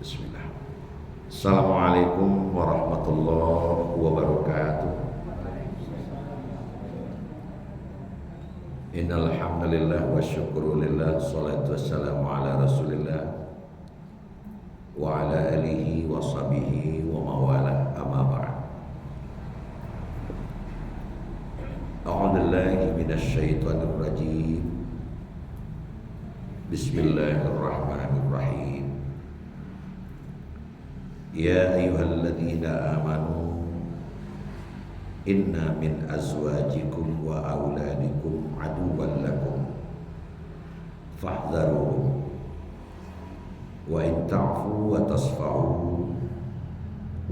Bismillah. Assalamualaikum warahmatullahi wabarakatuh. Innal hamdalillah wa syukru lillah, salatu wassalamu ala Rasulillah wa ala alihi wa sahbihi wa mawalah, amma ba'd. A'udzu billahi minasy syaithanir rajim. Bismillahirrahmanirrahim. Ya ayyuhalladzina amanu inna min azwajikum wa auladikum aduwwan lakum fahdharuhum wa in ta'fu wa tasfahu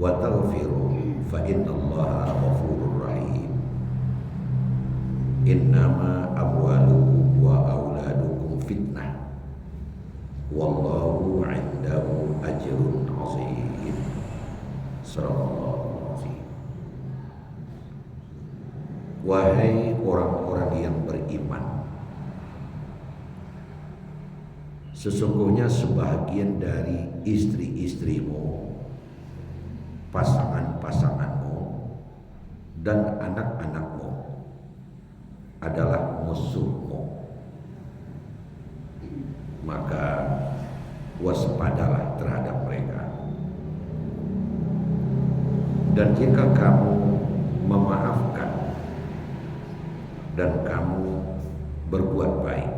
wa taghfiru fa innallaha ghafurur rahim. Innama amwalukum wa auladukum fitnah wallahu 'indahu ajrun 'azim. Sallallahu alaihi. Wahai orang-orang yang beriman, sesungguhnya sebahagian dari istri-istrimu, pasangan-pasanganmu, dan anak-anakmu adalah musuhmu. Maka waspadalah terhadap mereka. Dan jika kamu memaafkan dan kamu berbuat baik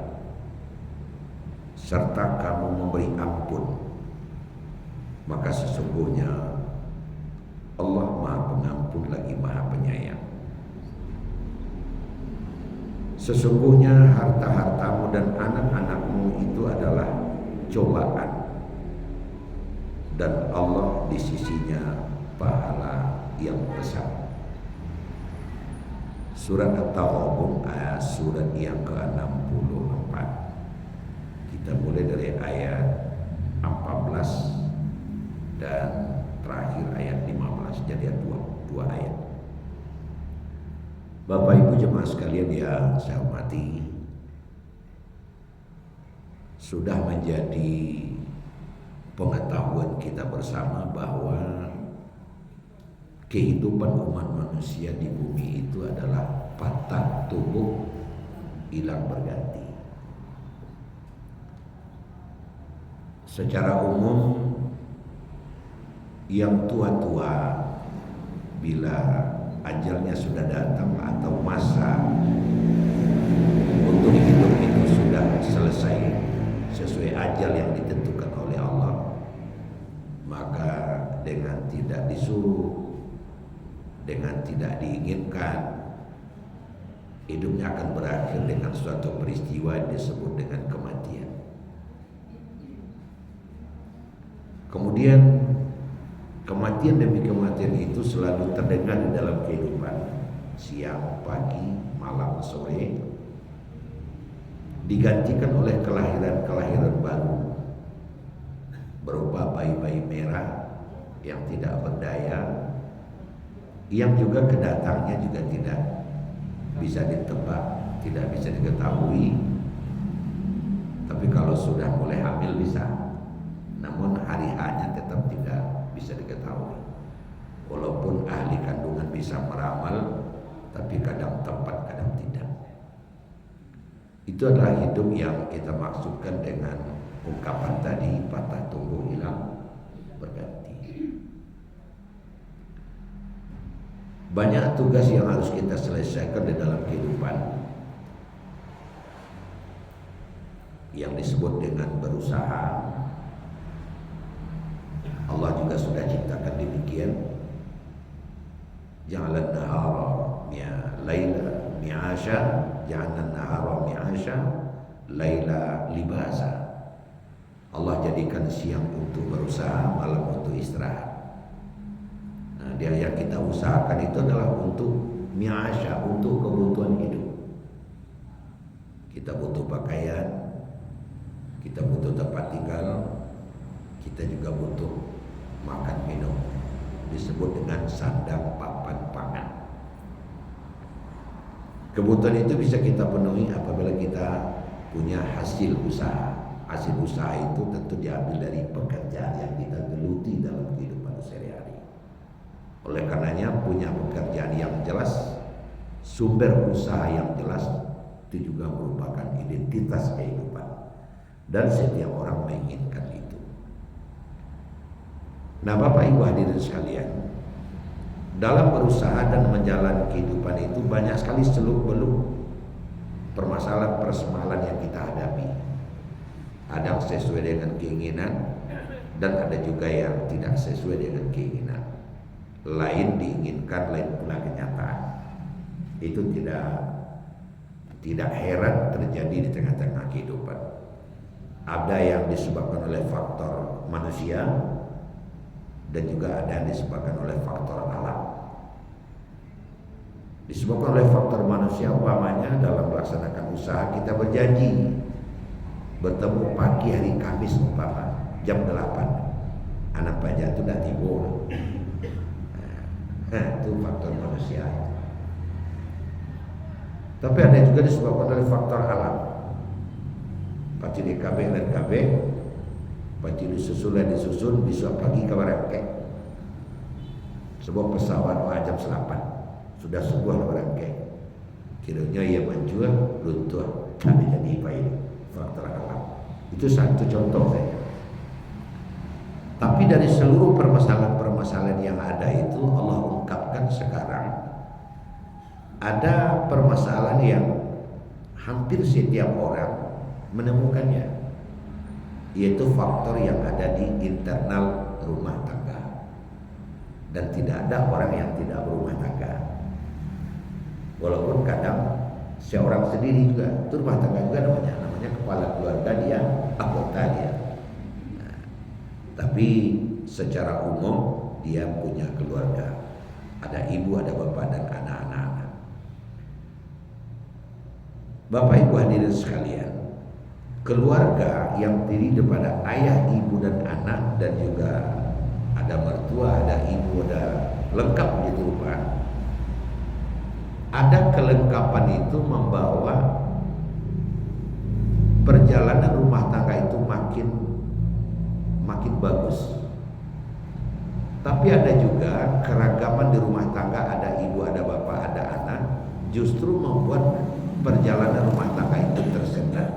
serta kamu memberi ampun, maka sesungguhnya Allah Maha Pengampun lagi Maha Penyayang. Sesungguhnya harta-hartamu dan anak-anakmu itu adalah cobaan, dan Allah di sisinya pahala yang besar. Surat At-Taghabun ayat surat yang ke-64. Kita mulai dari ayat 14 dan terakhir ayat 15. Jadi dua ayat. Bapak Ibu jemaah sekalian yang saya hormati, sudah menjadi pengetahuan kita bersama bahwa kehidupan umat manusia di bumi itu adalah patah tubuh, hilang berganti. Secara umum, yang tua-tua bila ajalnya sudah datang atau masa untuk hidup itu sudah selesai sesuai ajal yang ditentukan oleh Allah, maka dengan tidak disuruh, dengan tidak diinginkan, hidupnya akan berakhir dengan suatu peristiwa yang disebut dengan kematian. Kemudian kematian demi kematian itu selalu terdengar di dalam kehidupan, siang, pagi, malam, sore, digantikan oleh kelahiran-kelahiran baru berupa bayi-bayi merah yang tidak berdaya, yang juga kedatangnya juga tidak bisa ditebak, tidak bisa diketahui. Tapi kalau sudah mulai hamil bisa, namun hari hanya tetap tidak bisa diketahui. Walaupun ahli kandungan bisa meramal, tapi kadang tepat, kadang tidak. Itu adalah hidup yang kita maksudkan dengan ungkapan tadi, patah tumbuh, hilang berganti. Banyak tugas yang harus kita selesaikan di dalam kehidupan yang disebut dengan berusaha. Allah juga sudah ciptakan demikian. Ja'alan nahara laila mi'asha, ja'alan nahara mi'asha, laila libasa. Allah jadikan siang untuk berusaha, malam untuk istirahat. Dia yang kita usahakan itu adalah untuk mi'asha, untuk kebutuhan hidup. Kita butuh pakaian, kita butuh tempat tinggal, kita juga butuh makan minum, disebut dengan sandang, papan, pangan. Kebutuhan itu bisa kita penuhi apabila kita punya hasil usaha. Hasil usaha itu tentu diambil dari pekerjaan yang kita karenanya punya pekerjaan yang jelas, sumber usaha yang jelas, itu juga merupakan identitas kehidupan. Dan setiap orang menginginkan itu. Nah Bapak Ibu hadirin sekalian, dalam berusaha dan menjalani kehidupan itu banyak sekali seluk-beluk permasalahan yang kita hadapi. Ada yang sesuai dengan keinginan dan ada juga yang tidak sesuai dengan keinginan. Lain diinginkan, lain pula kenyataan. Itu tidak heran terjadi di tengah-tengah kehidupan. Ada yang disebabkan oleh faktor manusia dan juga ada yang disebabkan oleh faktor alam. Disebabkan oleh faktor manusia, umpamanya dalam melaksanakan usaha kita berjanji bertemu pagi hari Kamis umpama jam 8, anak pajak itu udah tiba. Nah, itu faktor manusia. Tapi ada juga disebabkan oleh faktor alam. Pasti di KB dan KB, pasti disusun besok pagi kabar rangkek. Sebuah pesawat jam 8 sudah sebuah rangkek. Kiranya ia menjual runtuh, tapi jadi apa ini? Faktor alam. Itu satu contoh saja. Tapi dari seluruh permasalahan-permasalahan yang ada itu Allah ungkapkan sekarang ada permasalahan yang hampir setiap orang menemukannya, yaitu faktor yang ada di internal rumah tangga. Dan tidak ada orang yang tidak berumah tangga. Walaupun kadang seorang sendiri juga, itu rumah tangga juga namanya kepala keluarga dia, anggota dia. Nah, tapi secara umum dia punya keluarga, ada ibu, ada bapak dan anak-anak. Bapak Ibu hadirin sekalian, keluarga yang terdiri daripada ayah, ibu dan anak, dan juga ada mertua, ada ibu, ada lengkap begitu rupa. Ada kelengkapan itu membawa perjalanan rumah tangga itu makin bagus. Tapi ada juga keragaman di rumah tangga, ada ibu, ada bapak, ada anak, justru membuat perjalanan rumah tangga itu tersendat.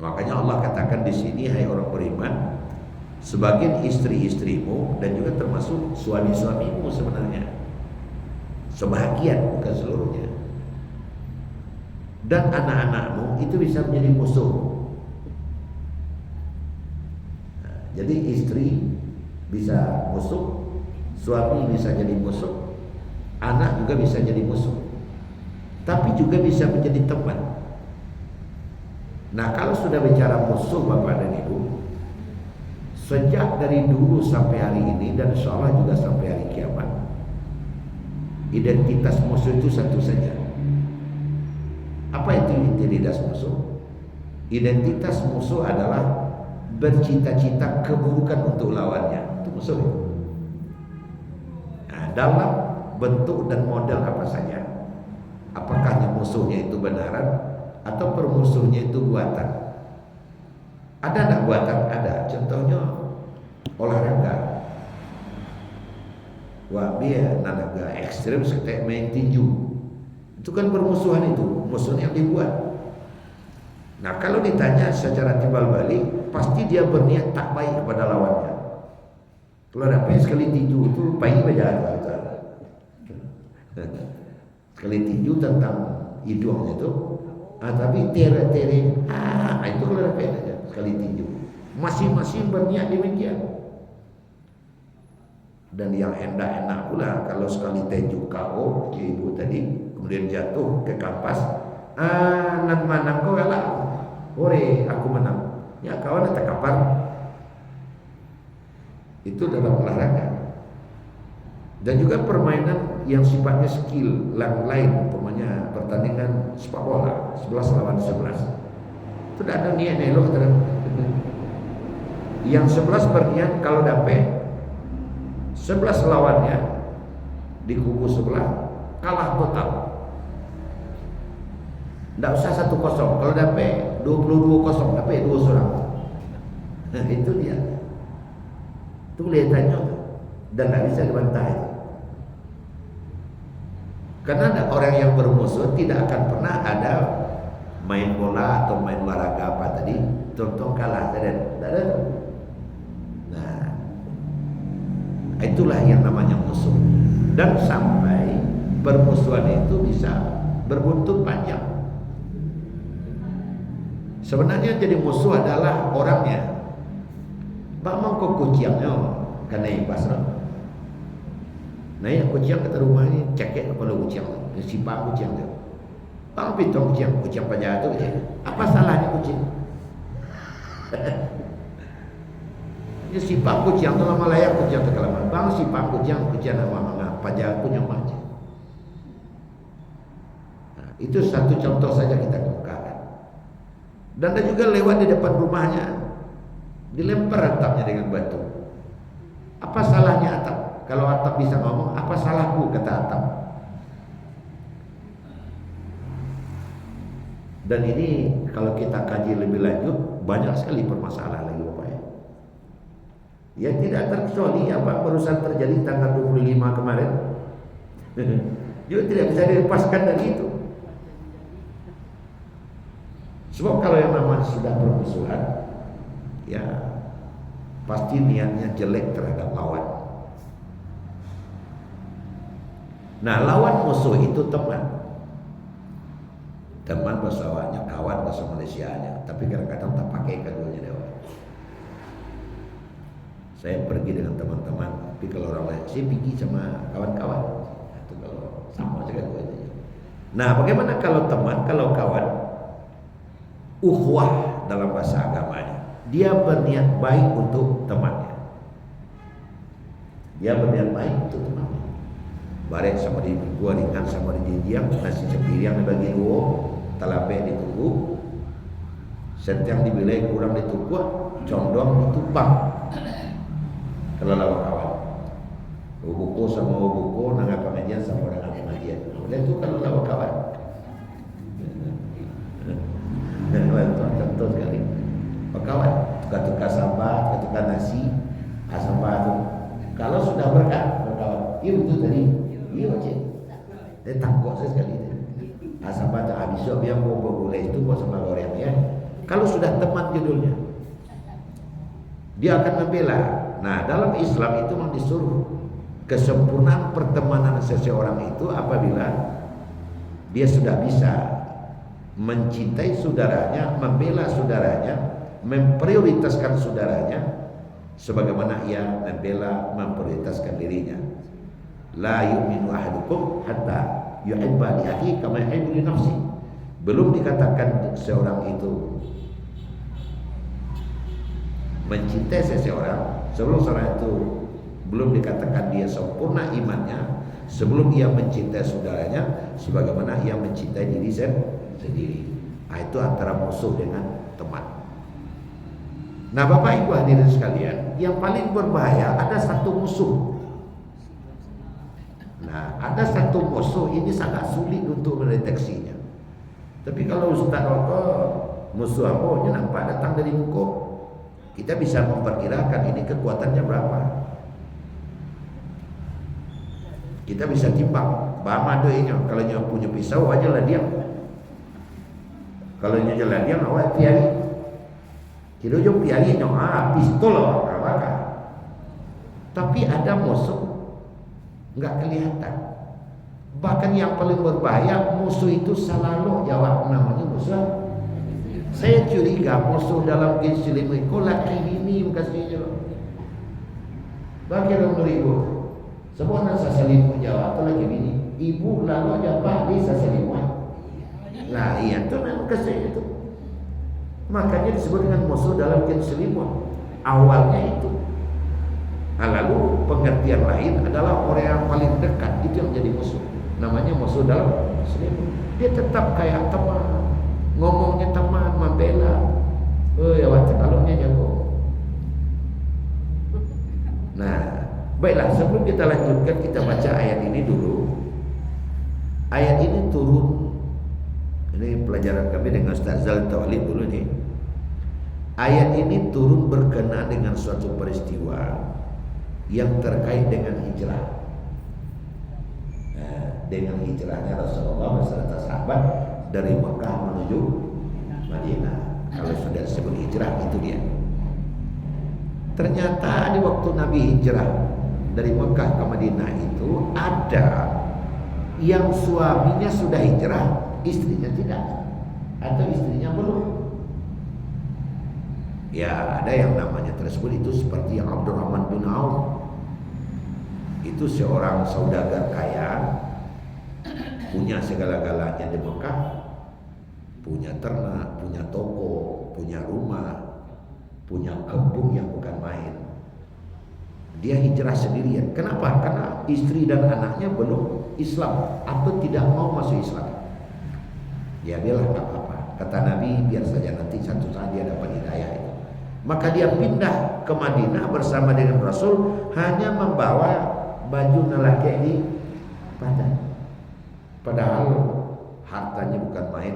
Makanya Allah katakan di sini, hai orang beriman, sebagian istri-istrimu dan juga termasuk suami-suamimu sebenarnya, sebahagian bukan seluruhnya, dan anak-anakmu itu bisa menjadi musuh. Nah, jadi istri bisa musuh, suami bisa jadi musuh, anak juga bisa jadi musuh, tapi juga bisa menjadi teman. Nah kalau sudah bicara musuh Bapak dan Ibu, sejak dari dulu sampai hari ini dan insya Allah juga sampai hari kiamat, identitas musuh itu satu saja. Apa itu identitas musuh? Identitas musuh adalah bercita-cita keburukan untuk lawannya. Itu musuh. Nah, dalam bentuk dan model apa saja. Apakah musuhnya itu benaran atau permusuhnya itu buatan? Ada enggak buatan? Ada. Contohnya olahraga. Wah, dia olahraga ekstrim seperti main tinju. Itu kan permusuhan itu, musuhnya yang dibuat. Nah, kalau ditanya secara timbal balik, pasti dia berniat tak baik kepada lawannya. Kalau ada sekali tinju itu baik saja. Sekali tinju tentang hidung itu, tapi tere-tere, itu kalau ada aja sekali tinju. Masing-masing berniat demikian. Dan yang enak-enak pula kalau sekali tinju KO, ibu tadi, kemudian jatuh ke kampas, nan manang kau kalah, ore aku menang. Ya kawan tak kapar. Itu dalam olahraga. Dan juga permainan yang sifatnya skill lain, umpamanya pertandingan sepak bola 11 lawan 11. Itu tidak ada niat elok terhadap. Yang 11 berniat kalau dapat 11 lawannya di kubu sebelah kalah total. Tidak usah 1-0, kalau dapat 22-0, dapat 2 orang. Nah, itu dia. Itu kelihatannya dan tidak bisa dibantah itu. Karena ada orang yang bermusuh tidak akan pernah ada main bola atau main olahraga apa tadi, tonton kalah tidak ada. Nah, itulah yang namanya musuh. Dan sampai permusuhan itu bisa berbuntut panjang. Sebenarnya jadi musuh adalah orangnya. Bang kok kuciangnya karena yang pasrah. Nah ya kuciang kata rumah ini cekek kepala kuciang, simpang kuciang tu. Bang pitong kuciang pajak tu kuciang. Apa salahnya kucing? Dia simpang kuciang tu lama layak kuciang tu kelamaan. Bang simpang kuciang nama mangga pajak punya macam. Nah, itu satu contoh saja kita kemukakan. Dan ada juga lewat di depan rumahnya, dilempar atapnya dengan batu. Apa salahnya atap? Kalau atap bisa ngomong, apa salahku, kata atap. Dan ini kalau kita kaji lebih lanjut, banyak sekali permasalahan lagi Bapak ya. Ya tidak terkecuali apa barusan terjadi tanggal 25 kemarin. Juga tidak bisa dilepaskan dari itu. Sebab kalau yang namanya sudah permusuhan, ya pasti niatnya jelek terhadap lawan. Nah, lawan musuh itu teman. Teman bahasa Awaknya, kawan bahasa Malaysianya. Tapi kadang-kadang tak pakai keduanya dewa. Saya pergi dengan teman-teman, tapi kalau orang lain, saya pergi sama kawan-kawan. Itu kalau sama saja dua itu. Nah, bagaimana kalau teman, kalau kawan? Ukhuwah dalam bahasa agamanya. Dia berniat baik untuk temannya. Dia berniat baik untuk temannya. Barek sama di gua ringan sama di diam, nasi sepiriang dibagi dua, talape ditunggu, setiang dibilai kurang ditunggu, condong ditumpang. Kalau lawan kawan, buku sama buku, nangga pengajian sama dengan pengajian. Oleh itu kalau lawan kawan, contoh sekali, kawan tukar-tukar sambat, tukar nasi, sambat itu. Kalau sudah berkat, kawan, itu tadi. Iya macam, dia takut sekali. Asal baca habis so biar boleh itu buat sama orang ya. Kalau sudah teman judulnya, dia akan membela. Nah dalam Islam itu memang disuruh kesempurnaan pertemanan seseorang itu apabila dia sudah bisa mencintai saudaranya, membela saudaranya, memprioritaskan saudaranya, sebagaimana ia membela, memprioritaskan dirinya. La yu'minu ahadukum hatta yuhibba li akhihi kama yuhibbu li nafsi. Belum dikatakan seorang itu mencintai seseorang sebelum seorang itu belum dikatakan dia sempurna imannya sebelum ia mencintai saudaranya sebagaimana ia mencintai diri sendiri. Nah, itu antara musuh dengan teman. Nah, Bapak Ibu hadirin sekalian, yang paling berbahaya ada satu musuh. Nah, ada satu musuh ini sangat sulit untuk mendeteksinya. Tapi kalau Ustaz musuh apa dia nampak datang dari muka, kita bisa memperkirakan ini kekuatannya berapa. Kita bisa timbang. Bama doinya kalau dia punya pisau aja lah diam. Kalau dia jalan diam awak piari. Kira jom piari nya pistol apa. Tapi ada musuh enggak kelihatan. Bahkan yang paling berbahaya musuh itu selalu jawab namanya musuh. Saya curiga musuh dalam gen selimut laki ini kasihnya. Bagi orang beribu. Semua nasa selimut jawab tu lagi ini. Ibu lalu jawab di selimut. Nah, iya tu memang kasih itu. Makanya disebut dengan musuh dalam gen selimut. Awalnya itu. Nah, lalu pengertian lain adalah orang yang paling dekat itu yang jadi musuh. Namanya musuh dalam selimut. Dia tetap kayak teman, ngomongnya teman, membela. Ya waktu kalungnya jago. Nah, baiklah sebelum kita lanjutkan kita baca ayat ini dulu. Ayat ini turun. Ini pelajaran kami dengan Ustaz Zal Tawalid dulu nih. Ayat ini turun berkenaan dengan suatu peristiwa yang terkait dengan hijrah. Nah, dengan hijrahnya Rasulullah beserta sahabat dari Mekah menuju Madinah. Kalau sudah disebut hijrah, itu dia. Ternyata di waktu Nabi hijrah dari Mekah ke Madinah itu ada yang suaminya sudah hijrah, istrinya tidak, atau istrinya belum. Ya, ada yang namanya tersebut itu seperti yang Abdurrahman bin Auf. Itu seorang saudagar kaya, punya segala-galanya di Mekah, punya ternak, punya toko, punya rumah, punya kebun yang bukan main. Dia hijrah sendirian. Kenapa? Karena istri dan anaknya belum Islam atau tidak mau masuk Islam. Ya biarlah, tak apa-apa. Kata Nabi, biar saja nanti satu saat dia dapat hidayah itu. Maka dia pindah ke Madinah bersama dengan Rasul, hanya membawa baju lelaki di badan. Padahal hartanya bukan main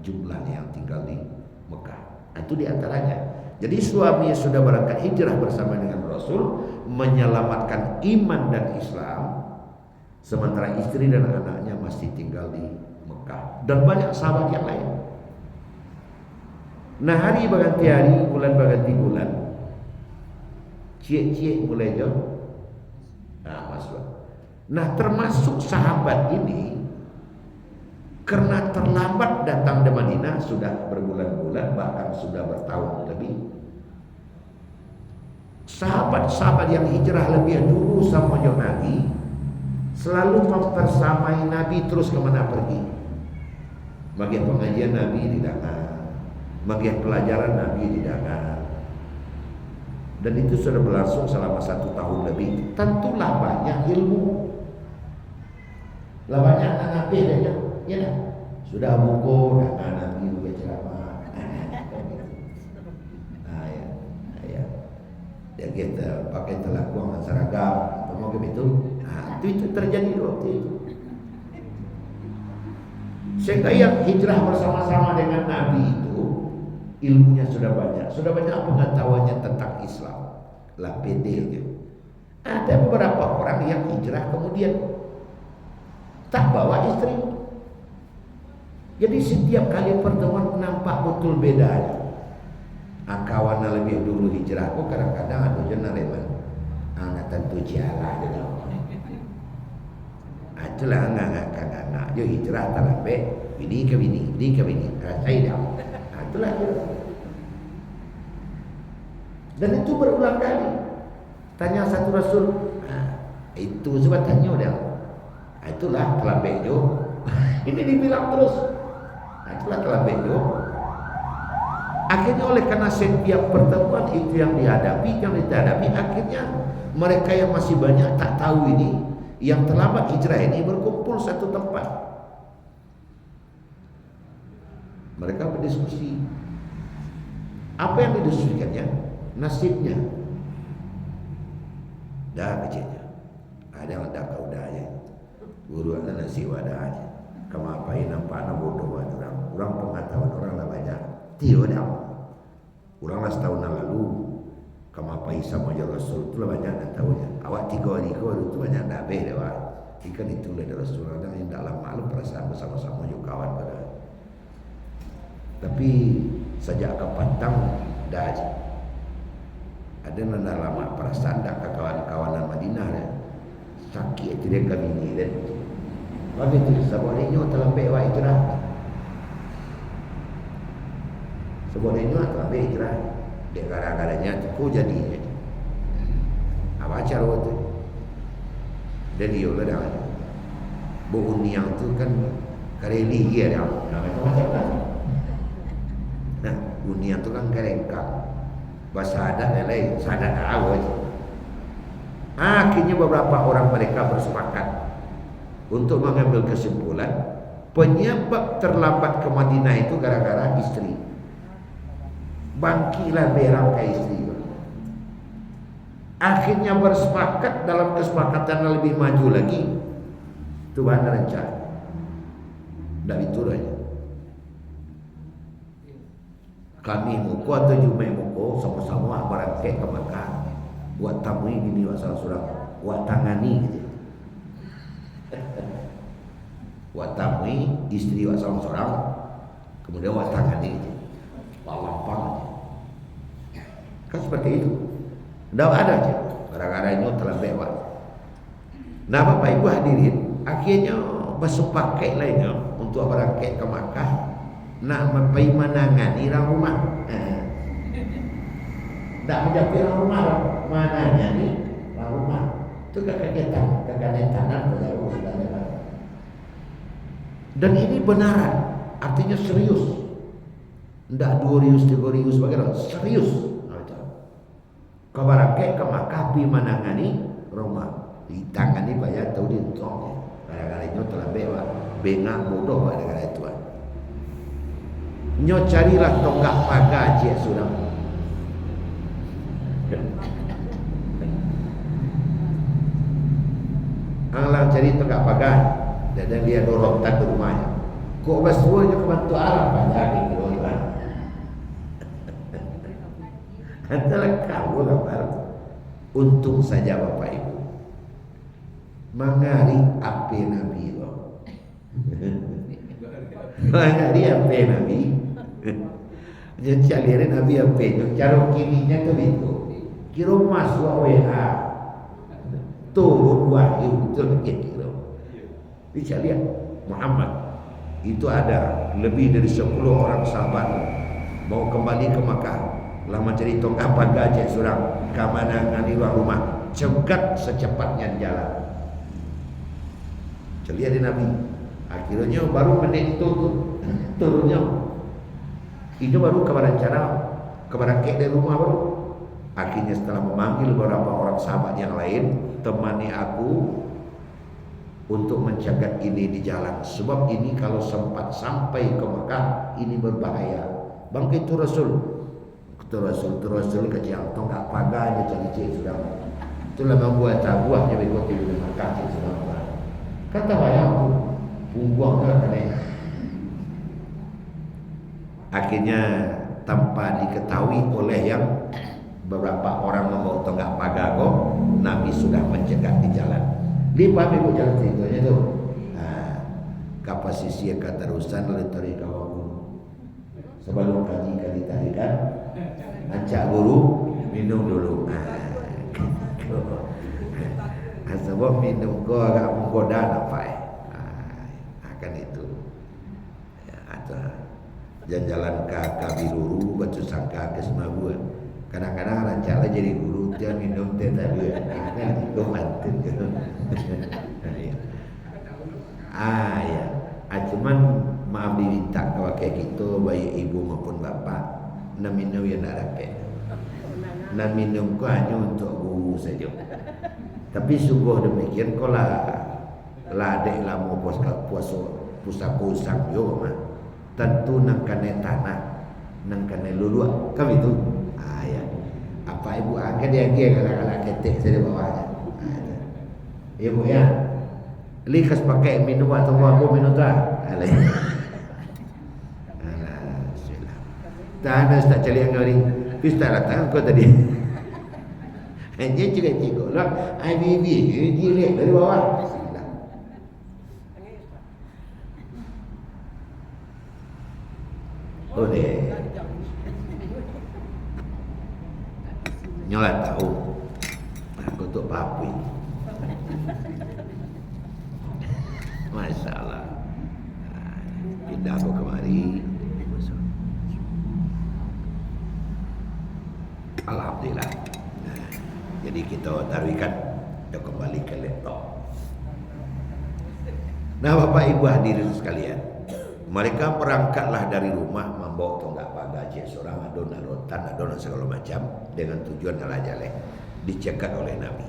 jumlahnya yang tinggal di Mekah. Itu diantaranya. Jadi suami sudah berangkat hijrah bersama dengan Rasul, menyelamatkan iman dan Islam, sementara istri dan anaknya masih tinggal di Mekah, dan banyak sahabat yang lain. Nah, hari berganti hari, bulan berganti bulan, cie-cie mulai jauh. Masuk. Nah, termasuk sahabat ini, karena terlambat datang di Madinah, sudah berbulan-bulan, bahkan sudah bertahun lebih. Sahabat-sahabat yang hijrah lebih dulu sama Nabi selalu mempersamai Nabi terus kemana pergi. Bagian pengajian Nabi didengar, bagian pelajaran Nabi didengar, dan itu sudah berlangsung selama 1 tahun lebih. Tentulah banyak ilmu, lah banyak anak bedanya. Ya dah. Sudah buku dan Nabi juga ceramah. Ya. Ya kita pakai telakuan seragam, mau begitu. Itu terjadi waktu itu. Sehingga yang hijrah bersama-sama dengan Nabi itu ilmunya sudah banyak pengetahuannya tentang Islam. Lah pedenya. Ada beberapa orang yang hijrah kemudian tak bawa istri. Jadi setiap kali pertemuan nampak betul bedanya. Kawan lebih dulu hijrah, kok kadang-kadang ada jenareman. Nggak tentu jalan dia. Itulah nggak. Dia hijrah terlambat, bini ke bini. Saya dah. Itulah dia. Dan itu berulang kali. Tanya satu Rasul, itu sebab tanya dia. Itulah terlambat jo. Ini dibilang terus. Itulah terlambat jo. Akhirnya oleh karena setiap pertemuan itu yang dihadapi, akhirnya mereka yang masih banyak tak tahu ini, yang terlambat hijrah ini berkumpul satu tempat. Mereka berdiskusi. Apa yang didiskusikannya? Nasibnya. Dah kecilnya. Ada yang tak kau dah aja. Guru ada nasi wadah aja. Kamu apain nampak bodoh orang. Orang pengetahuan orang lah banyak. Tidak. Uranglah setahun lalu kamu apa sama aja Rasul itu lah banyak yang tahunya. Awak 3 hari kau itu banyak nak beda wah. Ikan itu lah dari Rasul ada yang dalam malu perasaan bersama-sama juga kawan pada. Tapi sejak ke Pantang dah aja. Ada nanda lama perasaan dah ke kawan-kawanan Madinah dah. Sakit dia kami ni dan. Bagi tu sebenarnya terlambat awak itu dah. Sebenarnya tak ambil hijrah. Dia gara-garanya aku jadi. Apa cara waktu? Dan dia lah dah. Uniang tu kan kareli dia dah. Nah, uniang tu kan karengkang. Bahasa adat lain, sadat awal. Akhirnya beberapa orang mereka bersepakat untuk mengambil kesimpulan penyebab terlambat ke Madinah itu gara-gara istri. Bangkilah berang ke istri. Akhirnya bersepakat dalam kesepakatan yang lebih maju lagi. Tuhan rencana. Dari itu aja. Kami muko atau Jumai muko sama-sama berangkat ke Mekah. Wak tamui gini wak salah surang, wak tangani gitu. Wak tamui istri wak salah surang, kemudian wak tangani gitu. Wak lampang aja. Kan seperti itu. Tidak ada aja. Gara-gara itu terlebih wak. Nah Bapak Ibu hadirin, akhirnya bersepakat lainnya untuk berangkat ke Makkah. Nak mempai menangani orang rumah. Tak menjadi orang rumah, mananya ni orang rumah. Itu kekagetan berlalu sudah. Dan ini benaran, artinya serius. Tidak 200, 300 bagaimana? Serius. Kabarake ke Makkah pi menangani rumah. Ditangani bayar tahu ditong. Gara-gara itu telah bewa, bengak bodoh gara-gara itu. Nyo carilah tonggak pagar je sudah. Anglang cari tonggak pagar dan dia dorong tan ke rumahnya. Kok basuhnya kebantu Arab banyak di rumah. Antara kau kabar. Untung saja Bapak Ibu mengari api Nabi loh. Mengari api Nabi. Jadi calirin Nabi api. Cara kirinya tu itu. Kira masuk WA turun wahyu itu lagi kira. Bisa lihat Muhammad itu ada lebih dari 10 orang sahabat mau kembali ke Makkah. Lama cari tong apa gajah surang kamana ngani rumah cegat secepatnya jalan. Lihat di Nabi. Akhirnya baru menit turunnya. Itu baru kabar rencana kabar kek dari rumah baru. Akhirnya setelah memanggil beberapa orang sahabat yang lain, temani aku untuk menjaga ini di jalan. Sebab ini kalau sempat sampai ke Mekah ini berbahaya. Bangkit itu Rasul. Rasul kecil tonggak paganya cari sudah. Itulah membuat buahnya berikut di Mekah sudah. Kata bayang pungguangnya katanya. Akhirnya tanpa diketahui oleh yang beberapa orang membawa tonggak pagago, Nabi sudah mencegat di jalan. Lipat ibu jalan ceritanya tu. Kapasisi keterusan oleh tarik kawan. Sebelum kaji kali tarikan, ajak guru minum dulu. Sebab minum kau agak menggoda nampak. Akan itu. Atau jalan-jalan ke Kabiluru, batu sangka ke Semabua. Kadang-kadang rancaklah jadi guru dia minum teh tadi. Kan itu mantin. Ya. Cuman maaf diminta kalau kayak gitu baik ibu maupun bapak nak minum yang nak rakyat. Nak minum kau hanya untuk guru saja. Tapi sungguh demikian kau lah adek lah mau pusat-pusat yo mah. Tentu nang kane tanah, nang kane luluak, kan itu. Ya. Apa ibu angkat dia kalau ketek saya bawahnya. Ibu ya. Likas pakai minum atau apa minum tak? Alah. Tanah tak cari yang ngari. Pista datang kau tadi. Dia cikgu lah. IBB dia dari bawah. Oh deh. Nyolat tahu. Aku tu papi. Masalah. Pindah aku kemari. Alhamdulillah. Jadi kita taruhkan kita kembali ke laptop. Nah Bapak Ibu hadirin sekalian, mereka berangkatlah dari rumah membawa tonggak pagar seorang adon segala macam dengan tujuan ala jaleh dicegat oleh Nabi.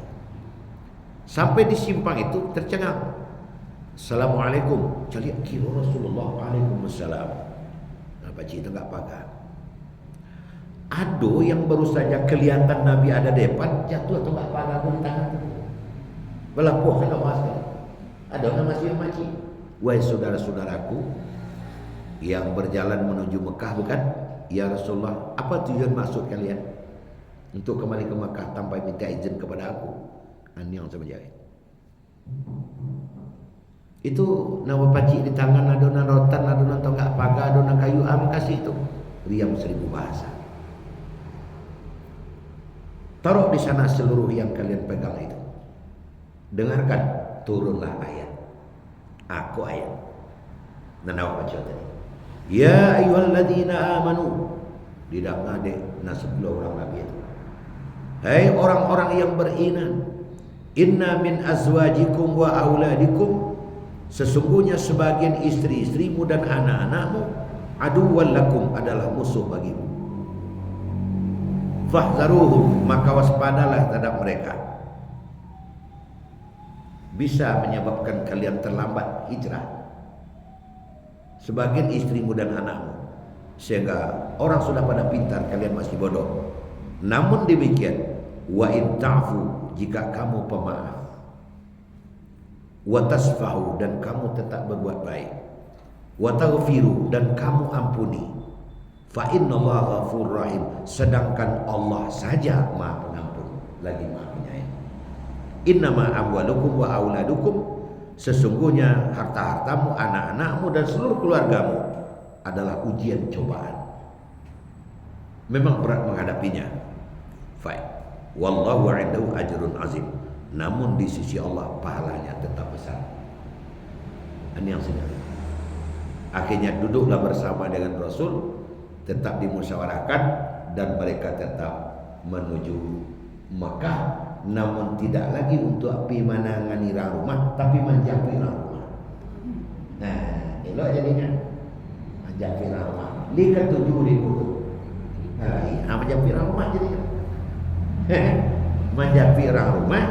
Sampai di simpang itu tercengang. Assalamualaikum. Cari kira Rasulullah Waalaikumsalam. Apa cerita tonggak pagar? Ado yang baru saja kelihatan Nabi ada depan jatuh atau tak pagar pun di tangan. Belapuh kalau masuk. Ada orang masih maci. Wahai saudara-saudaraku yang berjalan menuju Mekah bukan? Ya Rasulullah, apa tujuan maksud kalian? untuk kembali ke Makkah tanpa minta izin kepada aku. Ini yang saya menjahit. Itu nama pacik di tangan, adonan rotan, adonan tonggak pagar, adonan kayu kasih itu. Riam 1000 bahasa. Taruh di sana seluruh yang kalian pegang itu. Dengarkan, turunlah ayat. Aku ayat. Nanawa pacik tadi. Ya ayyuhalladzina amanu. Tidak ngade nasiblah orang Nabi itu. Hai orang-orang yang beriman, inna min azwajikum wa auladikum, sesungguhnya sebagian istri-istrimu dan anak-anakmu aduwwan lakum, adalah musuh bagimu. Fahzaruhum, maka waspadalah terhadap mereka. Bisa menyebabkan kalian terlambat hijrah, sebagian istrimu dan anakmu, sehingga orang sudah pada pintar, kalian masih bodoh. Namun demikian, wa in ta'fu, jika kamu pemaaf, wa tasfahu, dan kamu tetap berbuat baik, wa taghfiru, dan kamu ampuni, fa innallaha ghafurur rahim, sedangkan Allah saja Maha Pengampun lagi Maha Penyayang. Innama amwalukum wa auladukum, sesungguhnya harta-hartamu, anak-anakmu dan seluruh keluargamu adalah ujian cobaan. Memang berat menghadapinya. Fine. Wallahu 'indahu ajrun azim. Namun di sisi Allah pahalanya tetap besar. Ini yang sebenarnya. Akhirnya duduklah bersama dengan Rasul, tetap dimusyawarahkan, dan mereka tetap menuju Makkah, namun tidak lagi untuk pergi manangani rumah, tapi menjapi rumah. Nah, elok jadinya menjapi rumah. Li ketujuh ribu. Menjapi rumah jadinya. Menjapi rumah,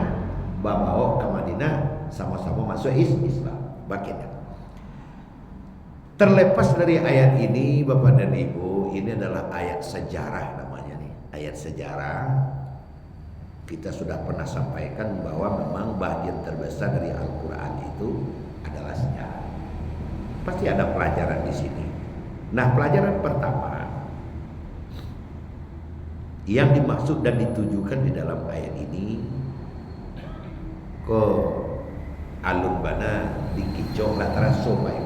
bawa ke Madinah, sama-sama masuk Islam. Baginda. Terlepas dari ayat ini, Bapak dan Ibu, ini adalah ayat sejarah namanya nih. Ayat sejarah. Kita sudah pernah sampaikan bahwa memang bagian terbesar dari Al-Quran itu adalah sejarah. Pasti ada pelajaran di sini. Nah, pelajaran pertama yang dimaksud dan ditujukan di dalam ayat ini, ke alun bana dikicau latara sobai.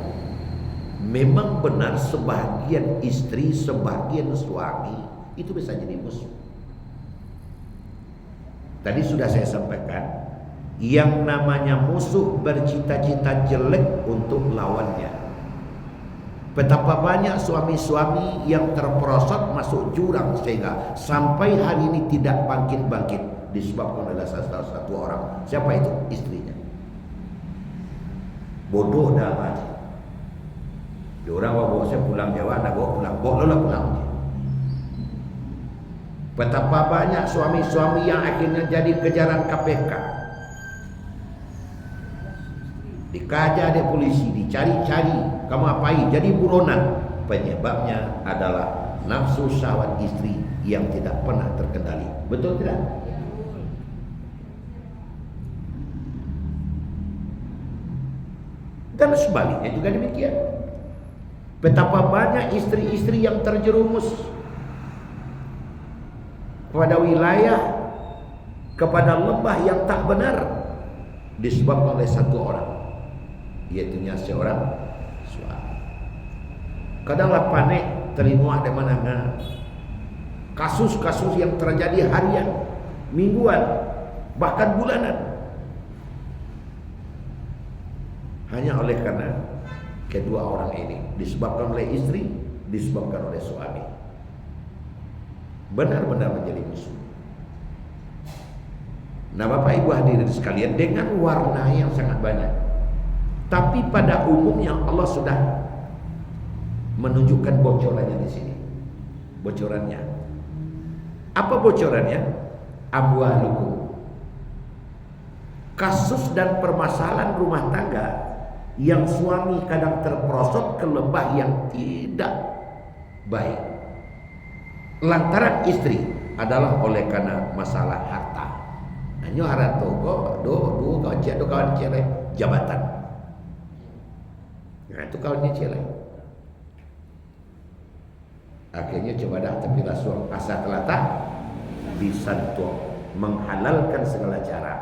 Memang benar sebagian istri, sebagian suami itu bisa jadi musuh. Tadi sudah saya sampaikan, yang namanya musuh bercita-cita jelek untuk lawannya. Betapa banyak suami-suami yang terperosot masuk jurang sehingga sampai hari ini tidak bangkit-bangkit, disebabkan oleh salah satu orang. Siapa itu? Istrinya. Bodoh dah aja. Diorang bawa saya pulang Jawa, nak bawa pulang, bawa pulang. Betapa banyak suami-suami yang akhirnya jadi kejaran KPK, dikajar oleh polisi, dicari-cari, kamu apain, jadi buronan. Penyebabnya adalah nafsu syahwat istri yang tidak pernah terkendali. Betul tidak? Dan sebaliknya juga demikian. Betapa banyak istri-istri yang terjerumus kepada wilayah, kepada lembah yang tak benar, disebabkan oleh satu orang, yaitu seorang suami. Kadanglah panik terima di mana kasus-kasus yang terjadi harian, mingguan, bahkan bulanan, hanya oleh karena kedua orang ini, disebabkan oleh istri, disebabkan oleh suami. Benar-benar menjadi musuh. Nah, Bapak Ibu hadirin sekalian, dengan warna yang sangat banyak, tapi pada umumnya Allah sudah menunjukkan bocorannya di sini. Bocorannya apa? Bocorannya amwalukum, kasus dan permasalahan rumah tangga yang suami kadang terperosot ke lembah yang tidak baik lantaran istri adalah oleh karena masalah harta. Hanya harta do kawan cerai jabatan. Nah, itu kawannya cerai. Akhirnya coba dah tapi langsung asal telatah disantuh, menghalalkan segala cara.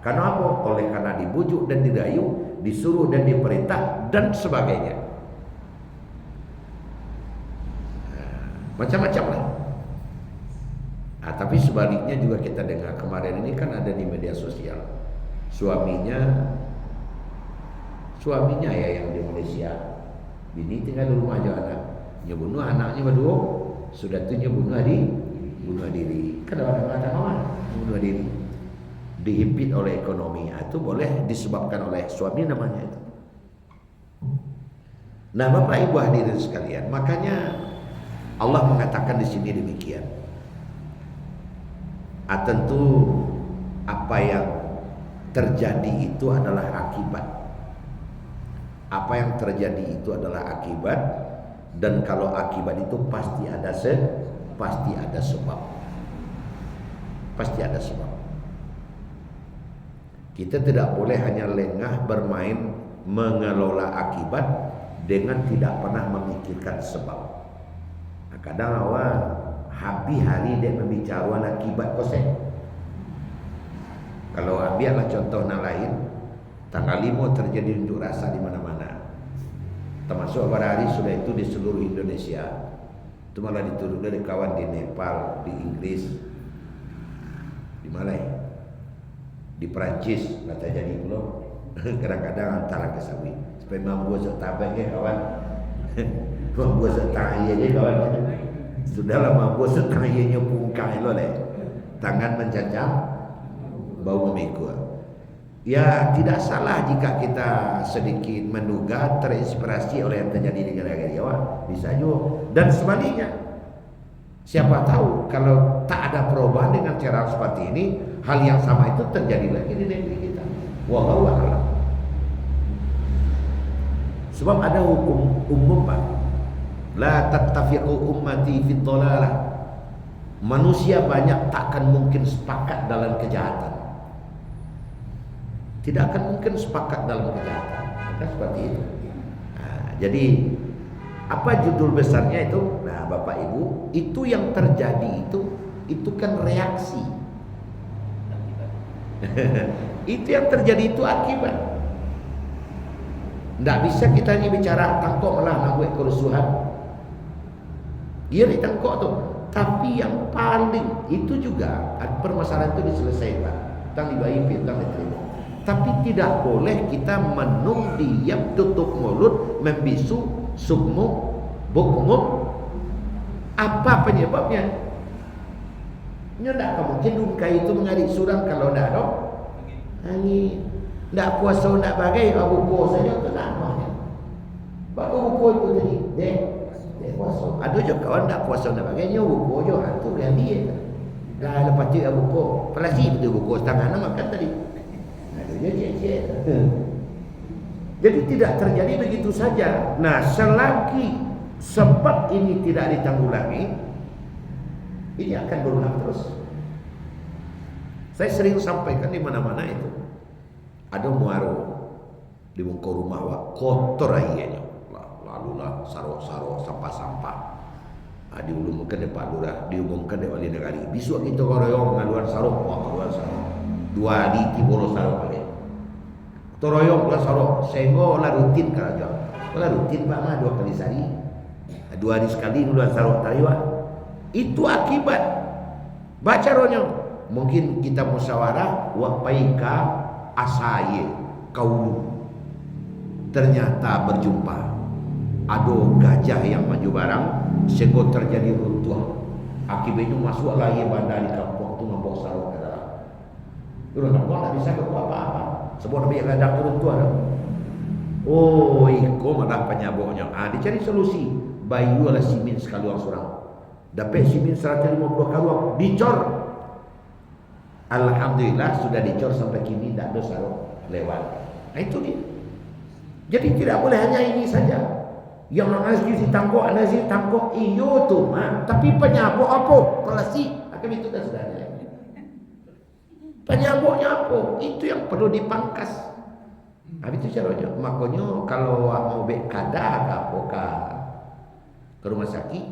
Karena apa? Oleh karena dibujuk dan dirayu, disuruh dan diperintah dan sebagainya. Macam-macam lah. Tapi sebaliknya juga kita dengar kemarin ini kan ada di media sosial, suaminya ya yang di Malaysia, bini tinggal di rumah aja, anaknya bunuh, anaknya berdua sudah tuh bunuh diri. Kan orang mengatakan bunuh diri, dihimpit oleh ekonomi. Itu boleh disebabkan oleh suami namanya itu. Nah, Bapak Ibu hadirin sekalian, makanya Allah mengatakan di sini demikian. Tentu apa yang terjadi itu adalah akibat. Apa yang terjadi itu adalah akibat, dan kalau akibat itu pasti ada sebab. Pasti ada sebab. Kita tidak boleh hanya lengah bermain mengelola akibat dengan tidak pernah memikirkan sebab. Kadang awak habis hari dia membicarakan akibat kosek. Kalau ambillah contoh yang lain, tanggal 5 terjadi unjuk rasa di mana-mana. Termasuk pada hari sudah itu di seluruh Indonesia. Itu malah diturunkan dari kawan di Nepal, di Inggris, di mana ya? Di Perancis, lah terjadi pula. Kadang-kadang antara kesawi. Supaya mampu setabek ya kawan. Mampu setai aja kawan. Sudahlah mampu setainya pungkai lo leh. Tangan mencacam, bau memikul. Ya tidak salah jika kita sedikit menduga terinspirasi oleh yang terjadi di negara Jawa, bisa juga. Dan sebaliknya, siapa tahu kalau tak ada perubahan dengan cara seperti ini, hal yang sama itu terjadi lagi di negeri kita. Wallahu a'lam. Sebab ada hukum umum, Pak. La tattafiqu ummati fi dhalalah. Manusia banyak takkan mungkin sepakat dalam kejahatan. Tidak akan mungkin sepakat dalam kejahatan. Kan seperti itu. Jadi apa judul besarnya itu? Nah, Bapak Ibu, itu yang terjadi itu kan reaksi. Itu yang terjadi itu akibat. Tidak bisa kita ini bicara tangkok malah nak buat kerusuhan. Dia ditangkok tuh. Tapi yang paling itu juga permasalahan itu diselesaikan. Tang dibayar, tang diterima. Tapi tidak boleh kita menung diam, tutup mulut, membisu, sukmu, bukmu. Apa penyebabnya? Tidak mungkin dukai itu mengadik surang kalau tidak ada angin. Tidak puasa, tidak bagai, buku saja tenang. Baru buku itu tadi, dek puasa. Ada juga kawan tidak puasa, tidak bagai, buku juga, itu yang dia. Dah lepas itu buku, pelasi betul buku setengah nama kan tadi. Jadi tidak terjadi begitu saja. Nah, selagi sebab ini tidak ditanggulangi, ini akan berulang terus. Saya sering sampaikan di mana-mana itu. Ada muaro di muka rumah wak kotor airnya. Lalulah sarok-sarok sampah-sampah. Diumumkan di Pak Lurah, diumumkan di wali negara. Besok kita royong ngaluan sarok, ngaluan sarok. 2 hari tibolo sarok balik. Toroyong lah sarok, sehingga lah rutin kerja. Lah rutin Pak mah 2 kali sehari. 2 hari sekali ngaluan sarok tariwa. Itu akibat. Baca ronya. Mungkin kita musyawarah wa paika asaye kaulu. Ternyata berjumpa. Ada gajah yang maju barang sehingga terjadi runtuh. Akibatnya masuklah ia bandar di kampung tu ngambok sarok ke dalam. Turun kampung tak bisa berbuat apa-apa. Sebab Nabi ladang turun tua. Oh, iko malah penyaboknya. Dicari solusi. Bayu ala simin sekaluang seorang. Dapat simin 150 kaluang dicor. Alhamdulillah sudah dicor sampai kini tak ada sarok lewat. Nah itu dia. Jadi tidak boleh hanya ini saja. Yang nazir tangkok iyo tu tapi penyabok apa? Pelasi. Akan itu dah sudah ada. Penyaboknya apa? Itu yang perlu dipangkas. Habis itu caranya. Makanya kalau mau kada ke rumah sakit,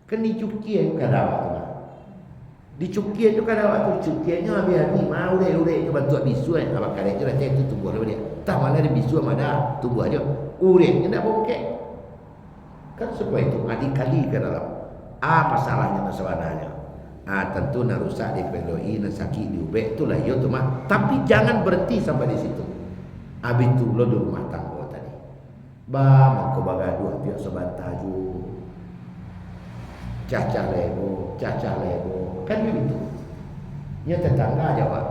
kan dicuci yang kada waktu. Di cukian tu kan waktu cukiannya habis-habis mau urek bantu bisu abang kali itu itu tumbuh dia. Tak mana ada bisu mana tumbuh aja. Ureknya tak bongkek. Kan supaya itu kali ke dalam. Masalahnya sebenarnya. Tentu nak rusak di peloi, nak sakit di ubek itulah yo tu mah. Tapi jangan berhenti sampai di situ. Habis tu lo di rumah tangga tadi. Ba mangko bagaduh tiap sebantaju. Cacah lebo. Kan begitu. Nya tetangga jawab.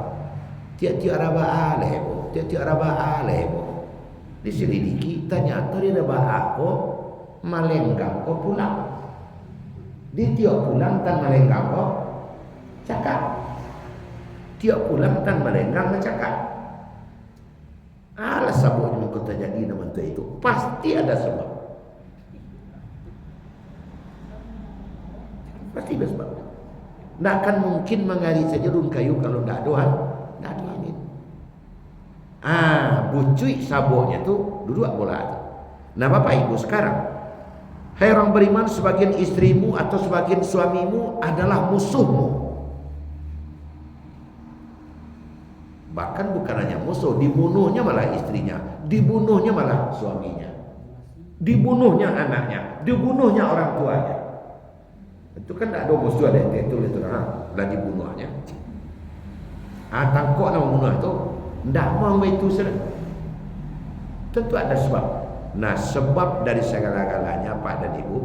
Tiap-tiap rabaa lebo. Diselidiki ternyata dia rabaa ko malenggang ko pulang. Di tiap pulang tan malenggang ko cakap. Tiap pulang tan malenggang cakap. Alah sabuk yang kau terjadi nama itu pasti ada sebab. Pasti ada sebab. Tak akan mungkin mengali saja run kayu kalau tak ada angin. Bucui sabuknya tu duduk bola tu. Nah Bapak Ibu sekarang, hai orang beriman, sebagian istrimu atau sebagian suamimu adalah musuhmu. Bahkan bukan hanya musuh, dibunuhnya malah istrinya, dibunuhnya malah suaminya, dibunuhnya anaknya, dibunuhnya orang tuanya. Itu kan tak ada musuh ada itu dan dibunuhnya. Tangkok nak membunuh tu, tak mau itu sudah. Tentu ada sebab. Nah sebab dari segala-galanya Pak dan Ibu,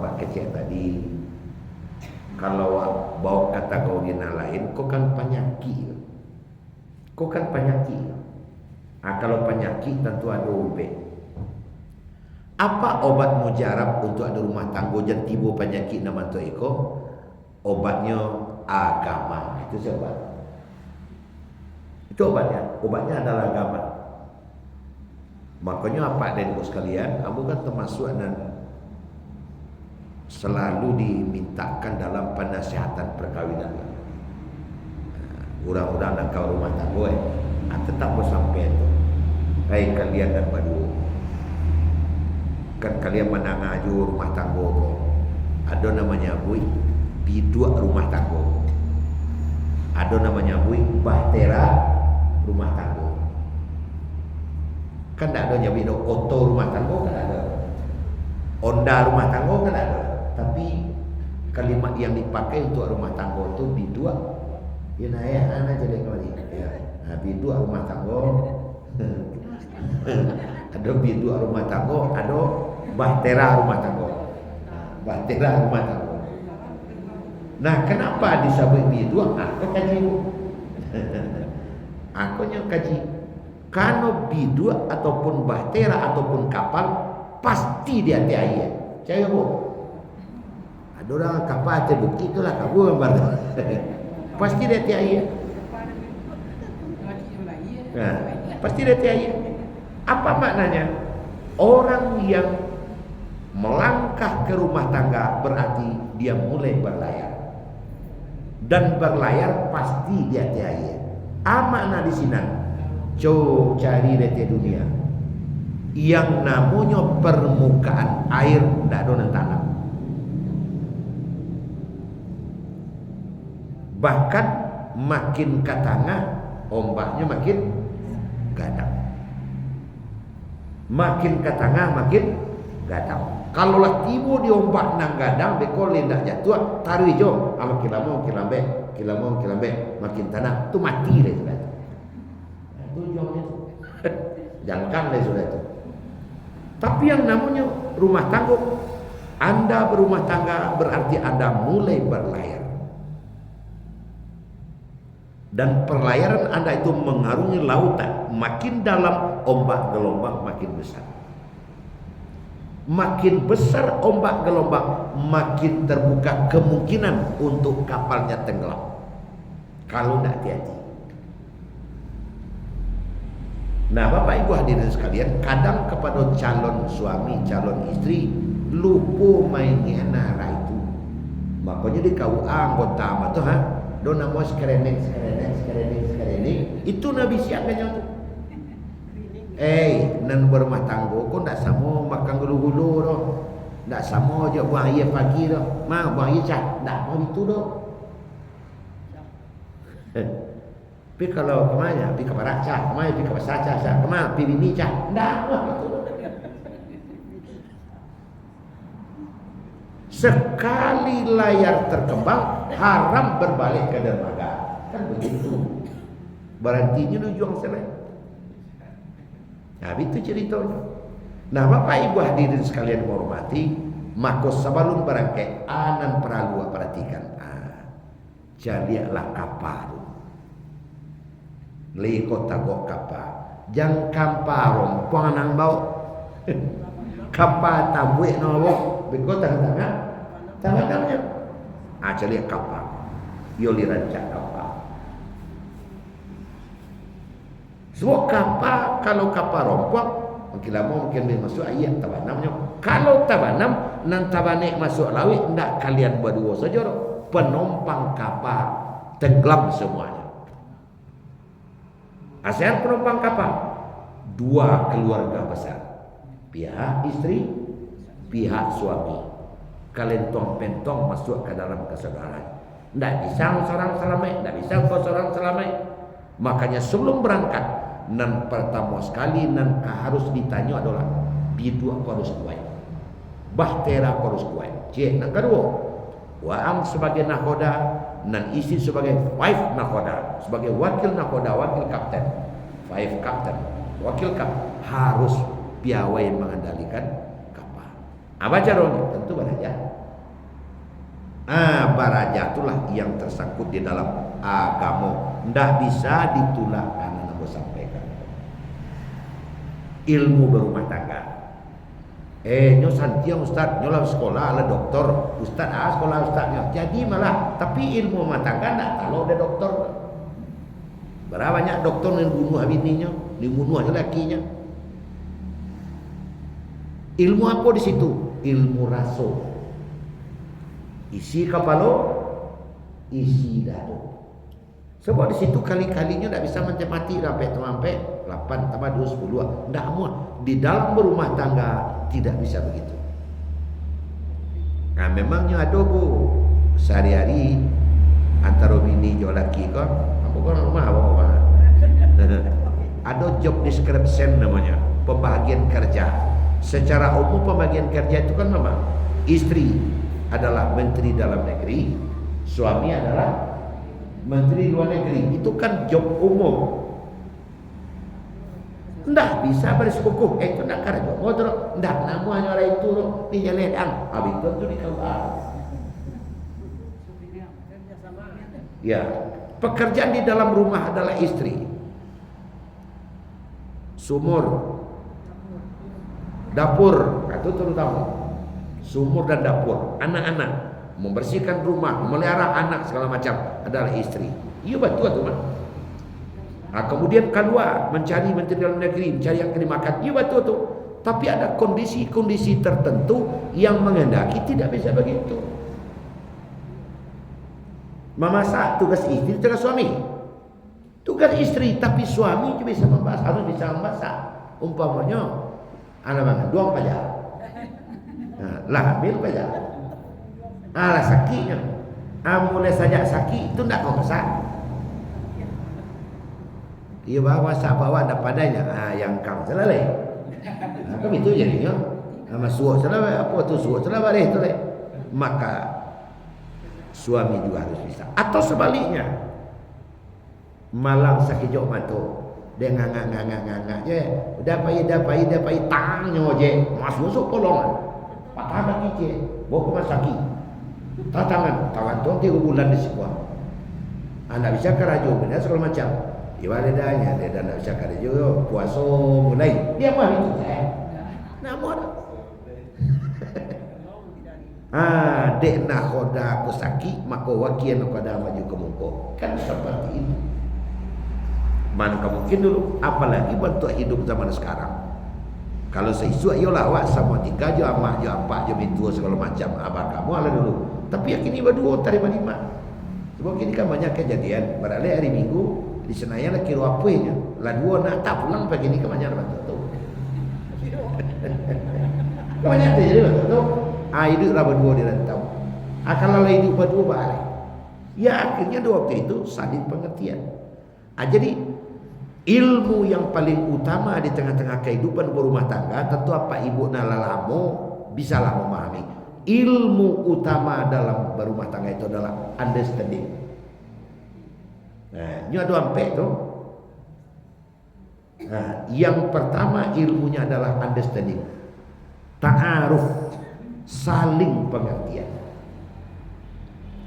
Pak kecil tadi, kalau bawa kata kau dina lain, kau kan penyakit. Kalau penyakit tentu ada obat. Apa obat mujarab untuk ada rumah tangga dan tiba penyakit nama tu iko? Obatnya agama. Itu sebab. Itu obatnya. Obatnya adalah agama. Makanya apa dan ibu sekalian, kamu kan termasuk dan selalu dimintakan dalam penasihatan perkawinan. Orang-orang nak kau rumah tangga tetap bersampai itu. Hai kalian dan berdua. Kan kalian menangaju rumah tangga ko. Ada namanya bui bidua rumah tangga. Ada namanya bui bahtera rumah tangga. Kan tak ada nyabi no oto rumah tangga kan ada. Honda rumah tangga kan ada. Tapi kalimat yang dipakai untuk rumah tangga itu bidua. Ina ya ana jadi kembali. Ya, bidua rumah tangga. Ada bidua rumah tangga, ada bahtera rumah tangga. Bahtera rumah tangga. Nah, kenapa disebut bidua? Aku kaji. Aku yang kaji. Kalau bidua ataupun bahtera ataupun kapal pasti dia air. Saya bu. Ada orang kapal terbukti itulah kabur gambar. Pasti dia air. Nah, pasti dia air. Apa maknanya? Orang yang melangkah ke rumah tangga berarti dia mulai berlayar. Dan berlayar pasti dia air. Makna di sini. Coba cari rete dunia. Yang namanya permukaan air tidak ada tanam. Bahkan makin ke tengah ombaknya makin gadang. Makin ke tengah makin gadang. Kalau lah tiba di ombak nang gadang bekol lendak jatuh taruh hijau makin lama makin tanah tu mati deh sudah. Tujuannya tu jangan deh sudah itu. Tapi yang namanya rumah tangga, Anda berumah tangga berarti Anda mulai berlayar. Dan perlayaran Anda itu mengarungi lautan. Makin dalam ombak gelombang makin besar. Makin besar ombak gelombang, makin terbuka kemungkinan untuk kapalnya tenggelam. Kalau tidak hati-hati. Nah Bapak Ibu hadirin sekalian, kadang kepada calon suami, calon istri lupa mainnya nara itu. Makanya di KUA anggota apa tuh do nama skrening itu Nabi siapkannya tuh. Nan berumah tangga kok ndak sama makan gulu-gulu doh. Tak sama je buang air pagi tu. Mau buang air cah. Tak mau itu tu. Tapi kalau kemana? Pergi ke barat cah. Kemana pergi ke pasar cah. Kemana pergi bini cah. Tak mau itu. Sekali layar terkembang, haram berbalik ke dermaga. Kan begitu. Berhentinya lu juang selain. Nah, itu ceritanya. Nah, Bapak Ibu hadirin sekalian menghormati, maka sebelum berangkat anan perlu perhatikan. Jadilah kapal. Liko tagok kapal. Jang kapal rompong nang bau. Kapal tabuik no. Biko tangan-tangan. Tangan-tangannya. Jadilah kapal. Yoli rancak kapal. Semua kapal, kalau kapal rompok, mungkin lama mungkin dia masuk ayat tabanamnya. Kalau tabanam, nan tabanek masuk laut, hendak kalian berdua saja. Penumpang kapal tenggelam semuanya. Asal penumpang kapal, dua keluarga besar. Pihak istri, pihak suami. Kalian pentong masuk ke dalam kesadaran. Tidak bisa seorang selamat, tidak bisa seorang selamat. Makanya sebelum berangkat, nan pertama sekali nan harus ditanya adalah bidua harus kuat, bahtera harus kuat. Cik, nan kedua, waang sebagai nakoda, nan isi sebagai wife nakoda, sebagai wakil nakoda, wakil kapten, wife kapten, wakil kapten harus piawai mengendalikan kapal. Apa caranya? Tentu baraja. Baraja itulah yang tersangkut di dalam agama. Tidak bisa ditolak karena aku sampaikan. Ilmu berumah tangga. Nyo santiang ustaz, nyo lah sekolah lah doktor, ustaz sekolah ustaznya. Jadi malah tapi ilmu rumah tangga tak kalau ada doktor. Berapa banyak doktor yang bunuh bininya, dibunuh aja lakinya. Ilmu apa di situ? Ilmu raso. Isi kepala, isi dada. Sebab di situ kali-kalinya tak bisa mencermati sampai 8 tambah 2 10. Tidak muat. Di dalam berumah tangga tidak bisa begitu. Nah, memangnya ada bu sehari-hari antara bini dan lelaki kan, apa kan rumah apa? Ada job description namanya, pembagian kerja. Secara umum pembagian kerja itu kan memang istri adalah menteri dalam negeri, suami adalah menteri luar negeri. Itu kan job umum. Ndak bisa bersekukuh. Itu nak kerja. Motor ndak namanya orang itu di jalan. Habis itu dikeluar. Ya, pekerjaan di dalam rumah adalah istri. Sumur, dapur, itu terutama. Sumur dan dapur, anak-anak, membersihkan rumah, memelihara anak segala macam adalah istri. Iya betul tu mah. Kemudian keluar mencari menteri dalam negeri, mencari yang kena makan. Iya betul tu. Tapi ada kondisi-kondisi tertentu yang menghendaki tidak bisa begitu. Memasak tugas istri, tugas suami. Tugas istri, tapi suami juga bisa memasak, harus bisa memasak. Umpamanya, anak banget, doang pajak. Lah hamil pajak. Lah sakitnya. Mulai saja sakit itu tidak kau masak. Ia bawa sahabat ada padanya. Yang kau selesai. Kan itu jadinya. Sama suak selesai. Apa tu suak selesai itu leh. Maka suami juga harus bisa. Atau sebaliknya. Malam sakit jauh mata. Dia ngangak je. Dapai tangnya je. Masuk kolongan. Patah kaki je. Bawa ke rumah sakit. Tangan tu 3 bulan di sebuah. Anda bisa kerja benda segala macam. Ibaradahnya dia dah tak bisa kerja puasa mulai. Dia mah itu saya. Namun dek nak khoda aku sakit maka wakian khoda maju ke muka. Kan seperti itu. Mana mungkin dulu apalagi bentuk hidup zaman sekarang. Kalau seisu ayolah awak sama 3 je, amak je, 4 je, bintua segala macam. Abang kamu ala dulu. Tapi yang kini berdua terima 5. Sebab kini kan banyak kejadian. Beralih hari Minggu di Senayan lah kira apanya. Lah 2 nak tak pulang pagi ni ke banyak bantu tu. Kebanyak tu jadi bantu tu. hidup lah berdua di rantau. Kalau hidup berdua balik. Ya akhirnya dua waktu itu saling pengertian. Jadi ilmu yang paling utama di tengah-tengah kehidupan berumah tangga tentu apa ibu nalalamo bisalah memahami. Ilmu utama dalam berumah tangga itu adalah understanding. Nah, ini ada ampe tu. Nah, yang pertama ilmunya adalah understanding. Ta'aruf, saling pengertian.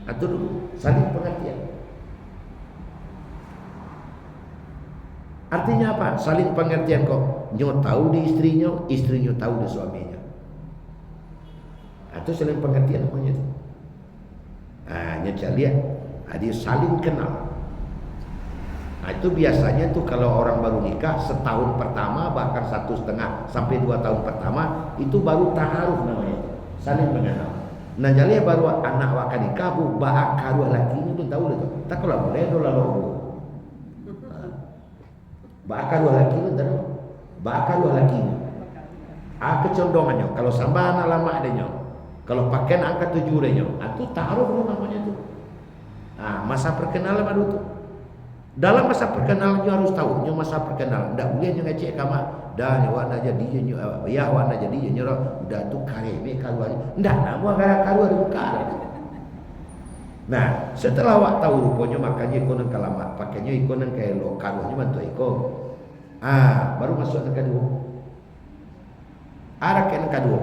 Atau dulu saling pengertian. Artinya apa? Saling pengertian kok. Nyo tahu di istrinya tahu di suaminya. Atau saling pengertian namanya itu. Nyo lihat, dia saling kenal. Itu biasanya tuh kalau orang baru nikah setahun pertama bahkan 1,5 sampai 2 tahun pertama itu baru ta'aruf namanya, saling mengenal. Nah jadi baru anak waka nikah bu karuah laki itu tahu itu. Tak kalau boleh do lalu. Karuah laki itu tahu. Karuah laki. Kecondongannya kalau sambah anak lama adanya. Kalau pakaian angka 7 adanya. Itu ta'aruf namanya tuh. Masa perkenalan baru tuh. Dalam masa perkenalan harus tahu nyo masa perkenalan. Ndak boleh nyo ngecek kama dah nyo wana jadi nyo ya wana jadi nyo dah tu kareme kaluar. Ndak nama gara kaluar buka. Nah, setelah awak tahu rupanya makanya ikonan kalamat pakainya ikonan kayak lo kaluarnya bantu iko. Baru masuk yang kedua. Arah ke yang kedua.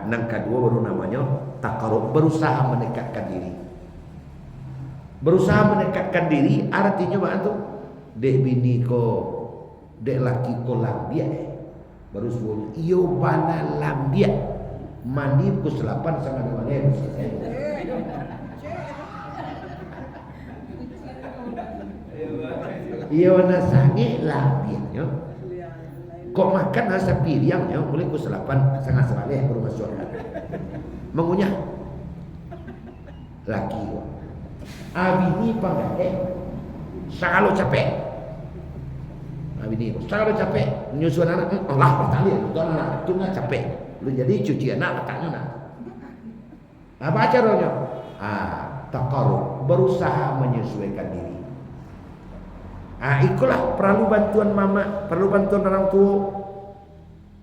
Yang kedua baru namanya takarub, berusaha mendekatkan diri. Berusaha mendekatkan diri artinya apa tuh? Dek bini ko, dek laki ko lambia. Baru suruh iyo bana lambia. Mandi pukul 8 sangat malam. Iyo na sange lambia. Kok makan nasa piring mulai pukul 8 sangat malam baru masuk. Mengunyah laki ko. Abini panggake sakalo capek. Abini sakalo capek nyusun anak Allah bertali itu anak itu nggak capek. Lu jadi cuci anak katanya nak. Apa caranya? Takarub, berusaha menyesuaikan diri. Itulah perlu bantuan mama, perlu bantuan orang tua.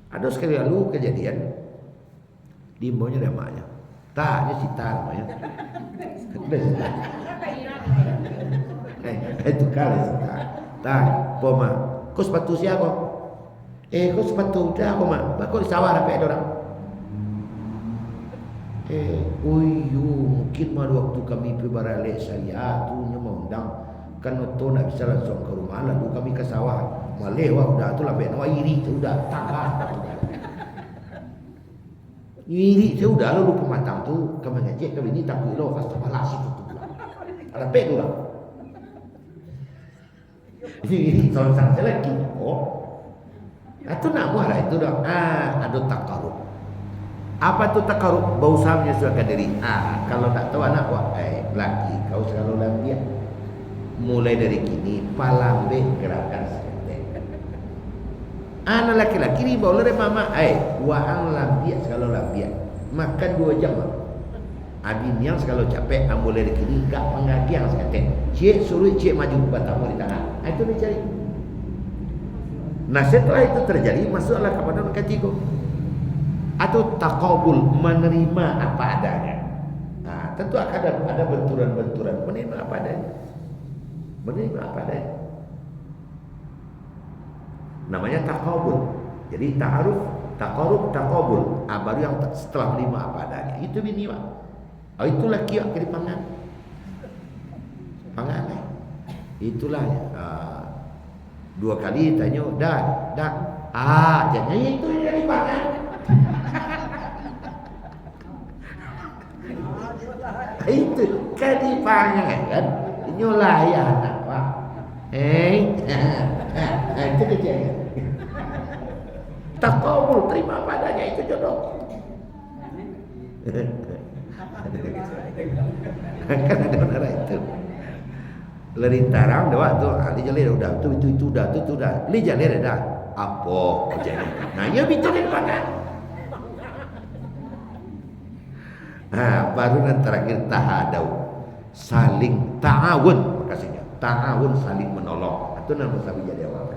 Ada sekali lalu kejadian di imbaunya ada maknya. Tanya Sita namanya. Itu kali Sita. Poma, kau sepatu siapa? Kau sepatu udah poma. Kau di sawah apa ada orang? Mungkin pada waktu kami berbarale saya tu mau undang kan tu nak bisa langsung ke rumah lalu kami ke sawah. Malewah udah tu lah beno iri tu udah tangga. Iri saya udah lalu pematang tu kami ngecek kami ni takut lo kas malas itu tu lah. Ada pek tu lah. Ini sang lagi. Itu nak buat itu dah. Ada takarub. Apa tu takarub? Berusaha menyesuaikan diri. Kalau tak tahu anak buat laki kau selalu lambiak. Mulai dari kini palambe gerakan seketek. Anak laki-laki ni bawa oleh mama. Waang lambiak sekali lambiak. Makan 2 jam. Abin yang sekali capek ambil dari kini gak mengagiang seketek. Cik suruh cik maju batamu di tangan. Itu dia cari. Nah setelah itu terjadi masuklah kepada yang ketiga. Atau takabul, menerima apa adanya. Tentu akan ada benturan-benturan. Menerima apa adanya. Menerima apa adanya. Namanya takabul. Jadi ta'aruf, takarub, takabul. Baru yang setelah menerima apa adanya. Itu biniwa. Itulah kiak kiri pangan. Pangan itulah 2 kali tanya dah. Jadi itu yang dari pangan. Itu kedipangan kan nyolah ya anak pak itu kejadian takabul terima padanya itu jodoh kan ada orang itu lerintarang dah tu ali jale udah itu udah li jale dah apa kejadian nah ya bicara pangan Baru yang terakhir tahadau, saling ta'awun, makasihnya ta'awun, saling menolong. Itu nama sabi jadi awal.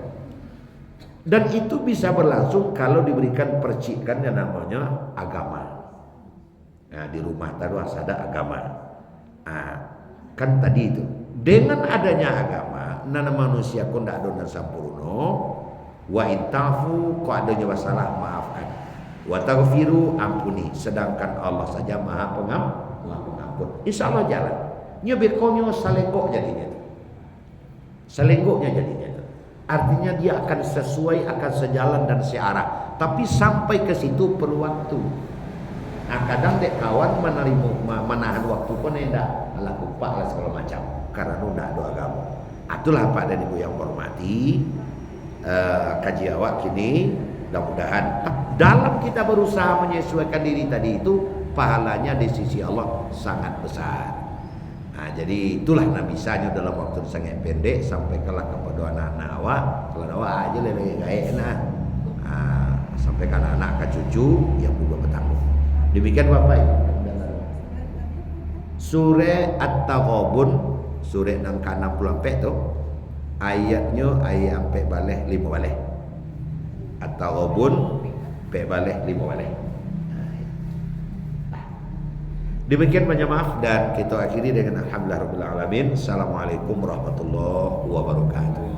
Dan itu bisa berlangsung kalau diberikan percikan yang namanya agama. Nah, di rumah tadi ada agama. Kan tadi itu dengan adanya agama, nana manusia kon ndak ada sampurno. Wa intafu ko adanya masalah maafkan. Wa taghfiru ampuni. Sedangkan Allah saja Maha Pengampun. Insyaallah jalan. Nya bekonyo salengkok jadinya. Selengkoknya jadinya. Artinya dia akan sesuai, akan sejalan dan searah. Tapi sampai ke situ perlu waktu. Nah, kadang dek kawan menahan waktu pun enggak, laku pak lah segala macam. Karena nunda doa kamu. Itulah Pak dan Ibu yang hormati. Kaji awak kini, mudah-mudahan dalam kita berusaha menyesuaikan diri tadi itu, pahalanya di sisi Allah sangat besar. Nah, jadi itulah nabisanya dalam waktu sangat pendek sampai kelak kepada anak-anak awak, kalau awak aja lebih gaek sampai ke anak-anak ke cucu yang juga bertanggung. Demikian Bapak Ibu. Surah At-Taghabun, surah nang kana 64 tu, ayatnya ayat sampai balik 5 balik. At-Taghabun sampai balik 5 balik. Demikian banyak maaf dan kita akhiri dengan alhamdulillah rabbil alamin. Assalamualaikum warahmatullahi wabarakatuh.